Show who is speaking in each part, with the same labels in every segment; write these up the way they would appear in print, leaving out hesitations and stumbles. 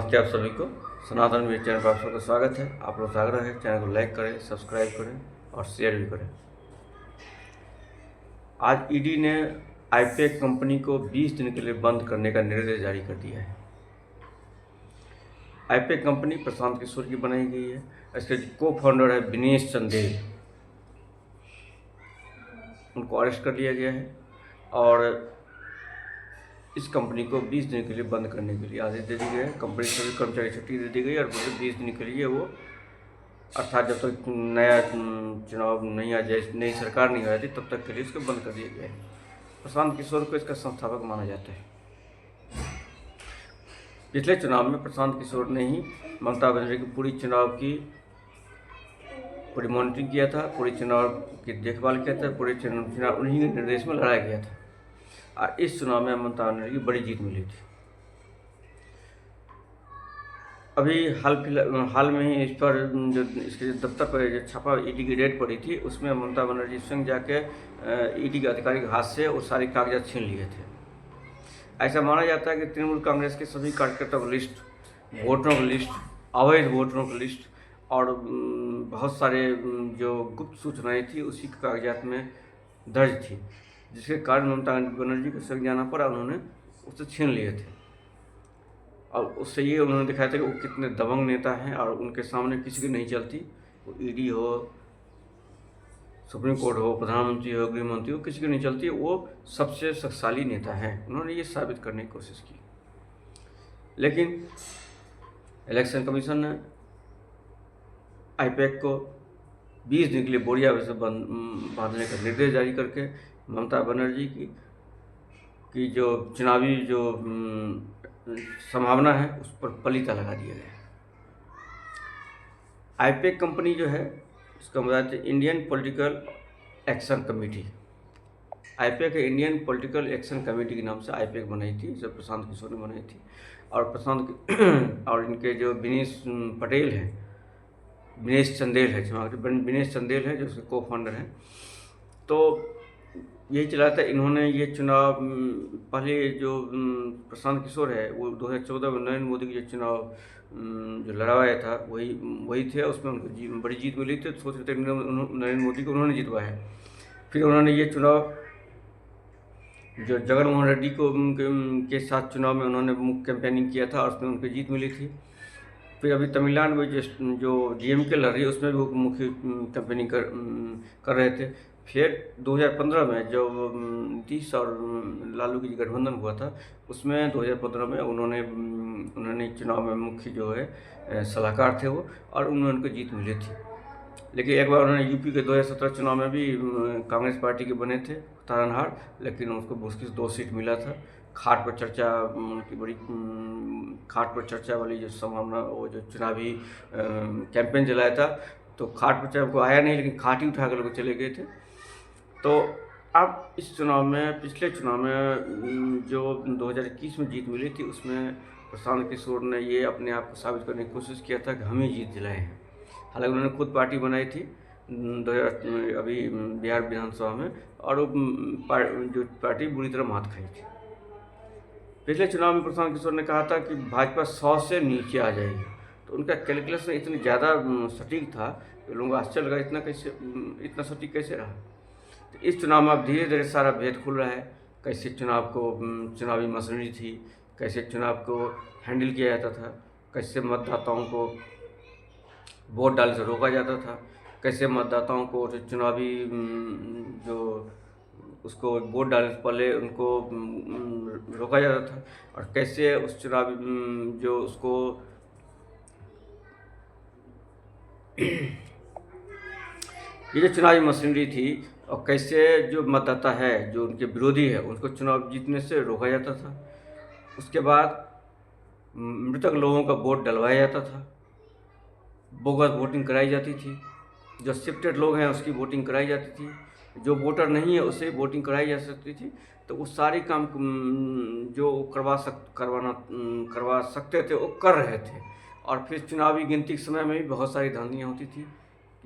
Speaker 1: नमस्ते आप सभी को। सनातन मीडिया चैनल पर आप सबका स्वागत है। आप लोग से आग्रह है चैनल को लाइक करें, सब्सक्राइब करें और शेयर भी करें। आज ईडी ने आईपैक कंपनी को 20 दिन के लिए बंद करने का निर्देश जारी कर दिया है। आईपैक कंपनी प्रशांत किशोर की बनाई गई है। इसके को फाउंडर है विनेश चंदेल, उनको अरेस्ट कर लिया गया है और इस कंपनी को 20 दिन के लिए बंद करने के लिए आदेश दे दी गए। कंपनी सभी कर्मचारी छुट्टी दे दी गई और पूरे 20 दिन के लिए वो, अर्थात जब तक नया चुनाव नहीं आ जाए, नई सरकार नहीं आ जाती, तब तक के लिए इसको बंद कर दिया गया है। प्रशांत किशोर को इसका संस्थापक माना जाता है। पिछले चुनाव में प्रशांत किशोर ने ही ममता बनर्जी की पूरी मॉनिटरिंग किया था, पूरी चुनाव की देखभाल किया था, पूरे चुनाव उन्हीं के निर्देश में लड़ाया गया था और इस चुनाव में ममता बनर्जी की बड़ी जीत मिली थी। अभी हाल में ही इस पर जो इसके दफ्तर पर जो छापा ईडी की रेड पड़ी थी, उसमें ममता बनर्जी स्वयं जाके ईडी के अधिकारी के हाथ से वो सारे कागजात छीन लिए थे। ऐसा माना जाता है कि तृणमूल कांग्रेस के सभी कार्यकर्ताओं की लिस्ट, वोटरों की लिस्ट, अवैध वोटरों की लिस्ट और बहुत सारे जो गुप्त सूचनाएं थी उसी के कागजात में दर्ज थी, जिसके कारण ममता बनर्जी को स्वयं जाना पड़ा। उन्होंने उससे छीन लिए थे और उससे ये उन्होंने दिखाया था कि वो कितने दबंग नेता हैं और उनके सामने किसी की नहीं चलती। वो ईडी हो, सुप्रीम कोर्ट हो, प्रधानमंत्री हो, गृह मंत्री हो, किसी की नहीं चलती। वो सबसे शक्तिशाली नेता हैं। उन्होंने ये साबित करने की कोशिश की, लेकिन इलेक्शन कमीशन ने आईपैक को 20 दिन के लिए बोरिया से बांधने का निर्देश जारी करके ममता बनर्जी की जो चुनावी जो संभावना है उस पर पलीता लगा दिया गया। आईपैक कंपनी जो है, इसका मतलब है Indian political action committee. IUPAC Indian political action committee के नाम से आईपैक बनाई थी, जो प्रशांत किशोर ने बनाई थी। और और इनके जो विनेश पटेल हैं, विनेश चंदेल है जो उसके को फाउंडर हैं। तो यही चला था। इन्होंने ये चुनाव पहले जो प्रशांत किशोर है वो 2014 में नरेंद्र मोदी की जो चुनाव जो लड़वाया था वही थे। उसमें उनको बड़ी जीत मिली थी। सोच रहे थे नरेंद्र मोदी को उन्होंने जितवाया। फिर उन्होंने ये चुनाव जो जगनमोहन रेड्डी को के साथ चुनाव में उन्होंने मुख्य कैंपेनिंग किया था और उसमें उनको जीत मिली थी। फिर अभी तमिलनाडु में जो डीएमके लड़ रही है उसमें भी वो मुख्य कैंपेनिंग कर रहे थे। फिर 2015 में जो नीतीश और लालू की गठबंधन हुआ था, उसमें 2015 में उन्होंने चुनाव में मुख्य जो है सलाहकार थे वो, और उनमें उनको जीत मिली थी। लेकिन एक बार उन्होंने यूपी के 2017 चुनाव में भी कांग्रेस पार्टी के बने थे तारनहार, लेकिन उसको मुश्किल से 2 सीट मिला था। खाट पर चर्चा, उनकी बड़ी खाट पर चर्चा वाली जो संभावना, वो जो चुनावी कैंपेन चलाया था, तो खाट पर चर्चा को आया नहीं, लेकिन खाट ही उठा कर लोग चले गए थे। तो अब इस चुनाव में, पिछले चुनाव में जो 2021 में जीत मिली थी, उसमें प्रशांत किशोर ने ये अपने आप को साबित करने की कोशिश किया था कि हम ही जीत दिलाए हैं। हालांकि उन्होंने खुद पार्टी बनाई थी अभी बिहार विधानसभा में, और जो पार्टी बुरी तरह मात खाई थी। पिछले चुनाव में प्रशांत किशोर ने कहा था कि भाजपा 100 से नीचे आ जाएगी। तो उनका कैलकुलेशन इतनी ज़्यादा सटीक था कि लोगों को आश्चर्य लगा, इतना सटीक कैसे रहा। तो इस चुनाव में अब धीरे धीरे सारा भेद खुल रहा है। कैसे चुनावी मशीनरी थी, कैसे चुनाव को हैंडल किया जाता था, कैसे मतदाताओं को वोट डालने से रोका जाता था, कैसे मतदाताओं को चुनावी जो उसको वोट डालने से पहले उनको रोका जाता था, और कैसे उस चुनावी जो उसको ये जो चुनावी मशीनरी थी, और कैसे जो मतदाता है, जो उनके विरोधी है, उनको चुनाव जीतने से रोका जाता था। उसके बाद मृतक लोगों का वोट डलवाया जाता था, बोगस वोटिंग कराई जाती थी। जो शिफ्टेड लोग हैं उसकी वोटिंग कराई जाती थी, जो वोटर नहीं है उससे वोटिंग कराई जा सकती थी। तो वो सारी काम जो करवा सकते थे वो कर रहे थे। और फिर चुनावी गिनती के समय में भी बहुत सारी धांधलियाँ होती थी।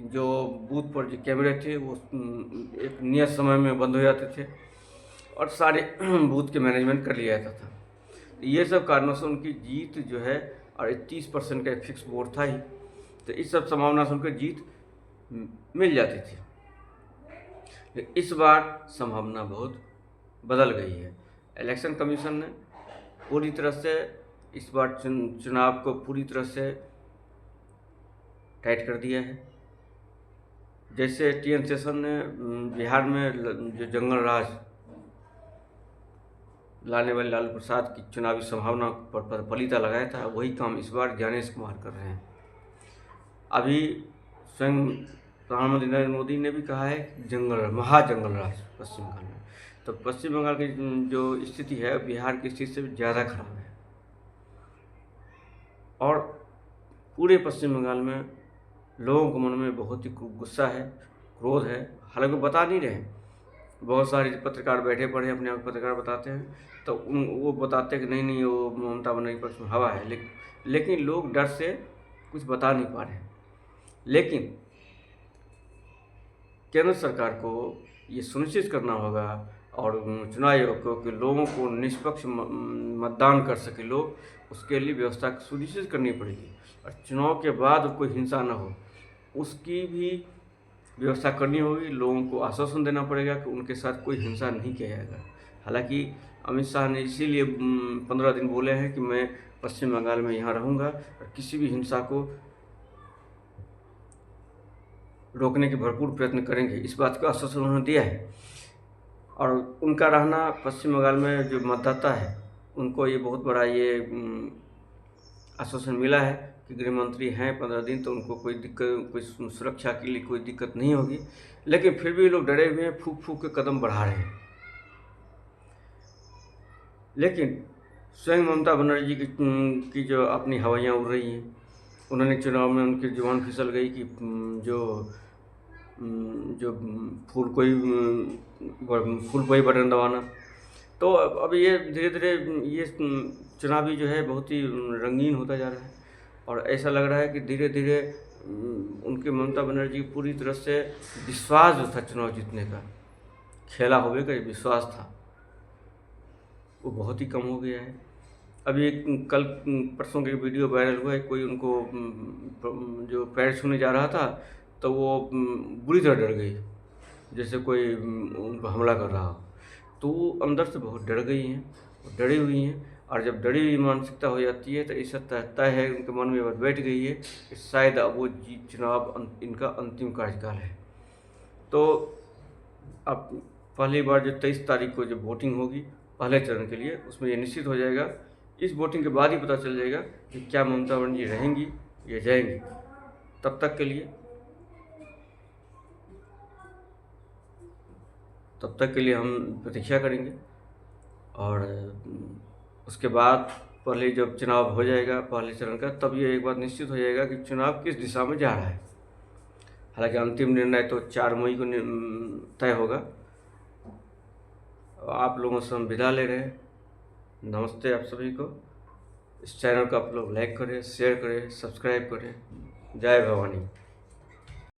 Speaker 1: जो बूथ पर जो कैमरे थे वो एक नियत समय में बंद हो जाते थे और सारे बूथ के मैनेजमेंट कर लिया जाता था। ये सब कारणों से उनकी जीत जो है और 30% का एक फिक्स वोट था ही, तो इस सब संभावना से उनको जीत मिल जाती थी। लेकिन इस बार संभावना बहुत बदल गई है। इलेक्शन कमीशन ने पूरी तरह से इस बार चुनाव को पूरी तरह से टाइट कर दिया है। जैसे टी.एन. शेषन ने बिहार में जो जंगल राज लाने वाले लालू प्रसाद की चुनावी संभावना पर पलीता लगाया था, वही काम इस बार ज्ञानेश कुमार कर रहे हैं। अभी स्वयं प्रधानमंत्री नरेंद्र मोदी ने भी कहा है महाजंगल राज पश्चिम बंगाल में। तो पश्चिम बंगाल की जो स्थिति है बिहार की स्थिति से ज़्यादा खराब है, और पूरे पश्चिम बंगाल में लोगों के मन में बहुत ही गुस्सा है, क्रोध है। हालांकि बता नहीं रहे, बहुत सारे पत्रकार बैठे पड़े अपने आप पत्रकार बताते हैं, तो वो बताते हैं कि नहीं वो ममता बनर्जी पक्ष में हवा है, लेकिन लोग डर से कुछ बता नहीं पा रहे हैं। लेकिन केंद्र सरकार को ये सुनिश्चित करना होगा और चुनाव आयोग को कि लोगों को निष्पक्ष मतदान कर सके लोग, उसके लिए व्यवस्था सुनिश्चित करनी पड़ेगी। और चुनाव के बाद कोई हिंसा न हो, उसकी भी व्यवस्था करनी होगी। लोगों को आश्वासन देना पड़ेगा कि उनके साथ कोई हिंसा नहीं किया जाएगा। हालांकि अमित शाह ने इसीलिए 15 दिन बोले हैं कि मैं पश्चिम बंगाल में यहाँ रहूँगा और किसी भी हिंसा को रोकने के भरपूर प्रयत्न करेंगे, इस बात का आश्वासन उन्होंने दिया है। और उनका रहना पश्चिम बंगाल में जो मतदाता है उनको ये बहुत बड़ा ये आश्वासन मिला है कि गृह मंत्री हैं 15 दिन, तो उनको कोई दिक्कत, कोई सुरक्षा के लिए कोई दिक्कत नहीं होगी। लेकिन फिर भी लोग डरे हुए हैं, फूक फूक के कदम बढ़ा रहे हैं। लेकिन स्वयं ममता बनर्जी की जो अपनी हवाइयाँ उड़ रही हैं, उन्होंने चुनाव में उनकी जुबान फिसल गई कि जो फूल कोई बटन दबाना। तो अब ये धीरे धीरे ये चुनावी जो है बहुत ही रंगीन होता जा रहा है, और ऐसा लग रहा है कि धीरे धीरे उनके ममता बनर्जी पूरी तरह से विश्वास जो था चुनाव जीतने का, खेला होवे का विश्वास था, वो बहुत ही कम हो गया है। अभी कल परसों की वीडियो वायरल हुआ है, कोई उनको जो पैर छूने जा रहा था तो वो बुरी तरह डर गई, जैसे कोई उनको हमला कर रहा हो। तो वो अंदर से बहुत डर गई हैं, डरी हुई हैं। और जब डरी हुई मानसिकता हो जाती है तो ऐसा तय है, उनके मन में बात बैठ गई है कि शायद अब वो चुनाव इनका अंतिम कार्यकाल है। तो अब पहली बार जो 23 तारीख को जो वोटिंग होगी पहले चरण के लिए, उसमें ये निश्चित हो जाएगा। इस वोटिंग के बाद ही पता चल जाएगा कि क्या ममता बनर्जी रहेंगी या जाएंगी। तब तक के लिए हम प्रतीक्षा करेंगे, और उसके बाद पहले जब चुनाव हो जाएगा पहले चरण का, तब ये एक बात निश्चित हो जाएगा कि चुनाव किस दिशा में जा रहा है। हालांकि अंतिम निर्णय तो 4 मई को तय होगा। आप लोगों से हम विदा ले रहे हैं। नमस्ते आप सभी को। इस चैनल को आप लोग लाइक करें, शेयर करें, सब्सक्राइब करें। जय भवानी।